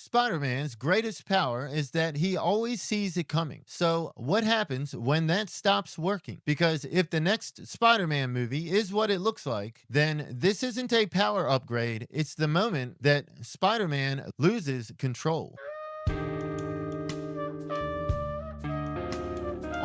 Spider-Man's greatest power is that he always sees it coming. So, what happens when that stops working? Because if the next Spider-Man movie is what it looks like, then this isn't a power upgrade. It's the moment that Spider-Man loses control.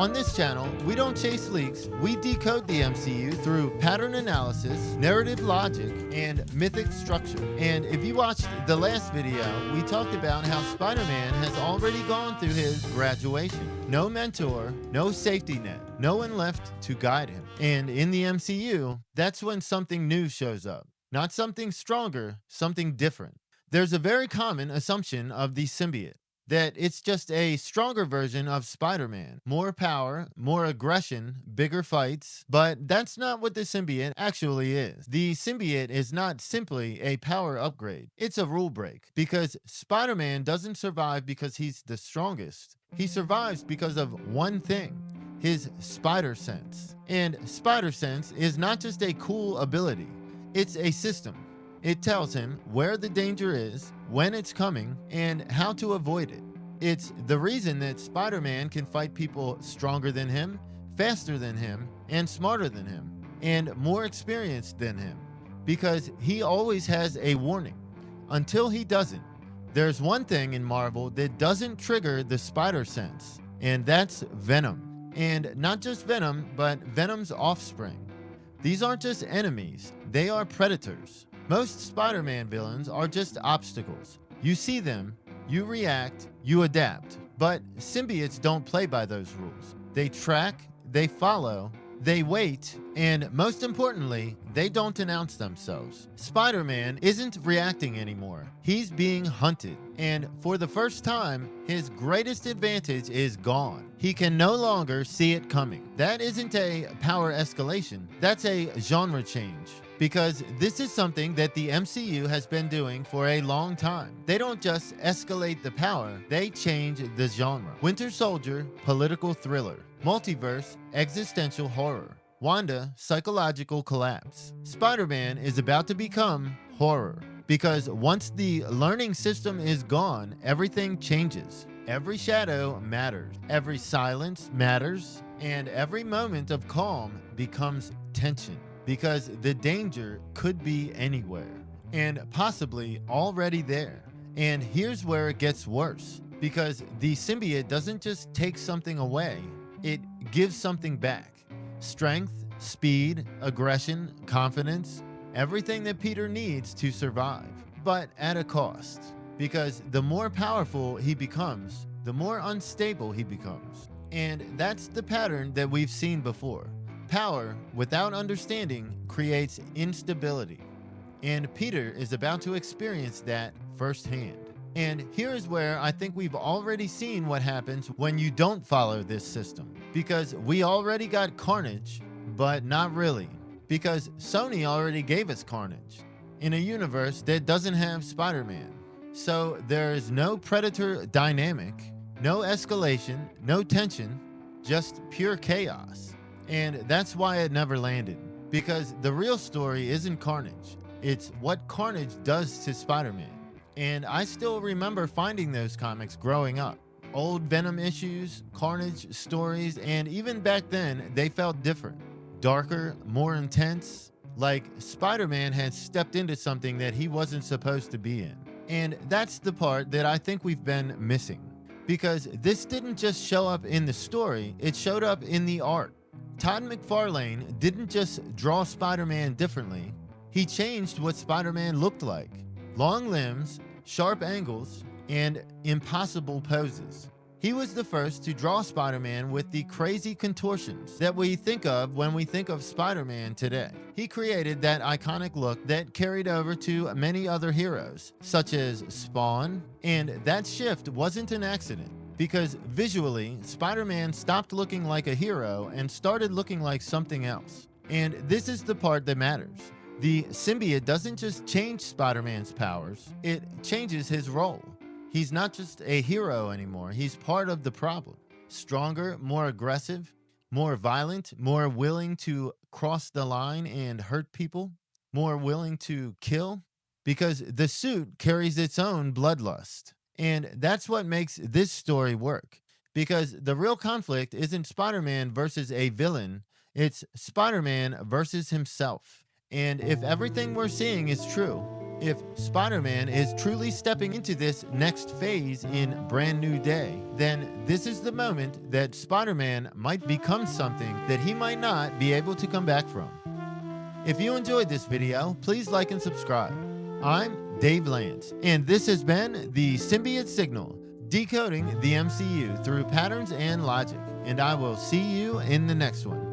On this channel, we don't chase leaks, we decode the MCU through pattern analysis, narrative logic, and mythic structure. And if you watched the last video, we talked about how Spider-Man has already gone through his graduation. No mentor, no safety net, no one left to guide him. And in the MCU, that's when something new shows up. Not something stronger, something different. There's a very common assumption of the symbiote that it's just a stronger version of Spider-Man. More power, more aggression, bigger fights. But that's not what the symbiote actually is. The symbiote is not simply a power upgrade. It's a rule break. Because Spider-Man doesn't survive because he's the strongest. He survives because of one thing. His spider sense. And spider sense is not just a cool ability. It's a system. It tells him where the danger is, when it's coming, and how to avoid it. It's the reason that Spider-Man can fight people stronger than him, faster than him, and smarter than him, and more experienced than him, because he always has a warning. Until he doesn't, there's one thing in Marvel that doesn't trigger the spider sense, and that's Venom. And not just Venom, but Venom's offspring. These aren't just enemies, they are predators. Most Spider-Man villains are just obstacles. You see them, you react, you adapt. But symbiotes don't play by those rules. They track, they follow, they wait, and most importantly, they don't announce themselves. Spider-Man isn't reacting anymore. He's being hunted. And for the first time, his greatest advantage is gone. He can no longer see it coming. That isn't a power escalation. That's a genre change. Because this is something that the MCU has been doing for a long time. They don't just escalate the power, they change the genre. Winter Soldier, political thriller. Multiverse, existential horror. Wanda, psychological collapse. Spider-Man is about to become horror. Because once the learning system is gone, everything changes. Every shadow matters. Every silence matters. And every moment of calm becomes tension. Because the danger could be anywhere and possibly already there. And here's where it gets worse, because the symbiote doesn't just take something away, it gives something back. Strength, speed, aggression, confidence, everything that Peter needs to survive, but at a cost. Because the more powerful he becomes, the more unstable he becomes. And that's the pattern that we've seen before. Power without understanding creates instability. And Peter is about to experience that firsthand. And here is where I think we've already seen what happens when you don't follow this system. Because we already got Carnage, but not really. Because Sony already gave us Carnage in a universe that doesn't have Spider-Man. So there is no Predator dynamic, no escalation, no tension, just pure chaos. And that's why it never landed. Because the real story isn't Carnage. It's what Carnage does to Spider-Man. And I still remember finding those comics growing up. Old Venom issues, Carnage stories, and even back then, they felt different. Darker, more intense. Like Spider-Man had stepped into something that he wasn't supposed to be in. And that's the part that I think we've been missing. Because this didn't just show up in the story, it showed up in the art. Todd McFarlane didn't just draw Spider-Man differently, he changed what Spider-Man looked like. Long limbs, sharp angles, and impossible poses. He was the first to draw Spider-Man with the crazy contortions that we think of when we think of Spider-Man today. He created that iconic look that carried over to many other heroes, such as Spawn, and that shift wasn't an accident. Because visually, Spider-Man stopped looking like a hero and started looking like something else. And this is the part that matters. The symbiote doesn't just change Spider-Man's powers, it changes his role. He's not just a hero anymore, he's part of the problem. Stronger, more aggressive, more violent, more willing to cross the line and hurt people, more willing to kill. Because the suit carries its own bloodlust. And that's what makes this story work. Because the real conflict isn't Spider Man versus a villain, it's Spider Man versus himself. And if everything we're seeing is true, if Spider Man is truly stepping into this next phase in Brand New Day, then this is the moment that Spider Man might become something that he might not be able to come back from. If you enjoyed this video, please like and subscribe. I'm Dave Lance, and this has been the Symbiote Signal, decoding the MCU through patterns and logic. And I will see you in the next one.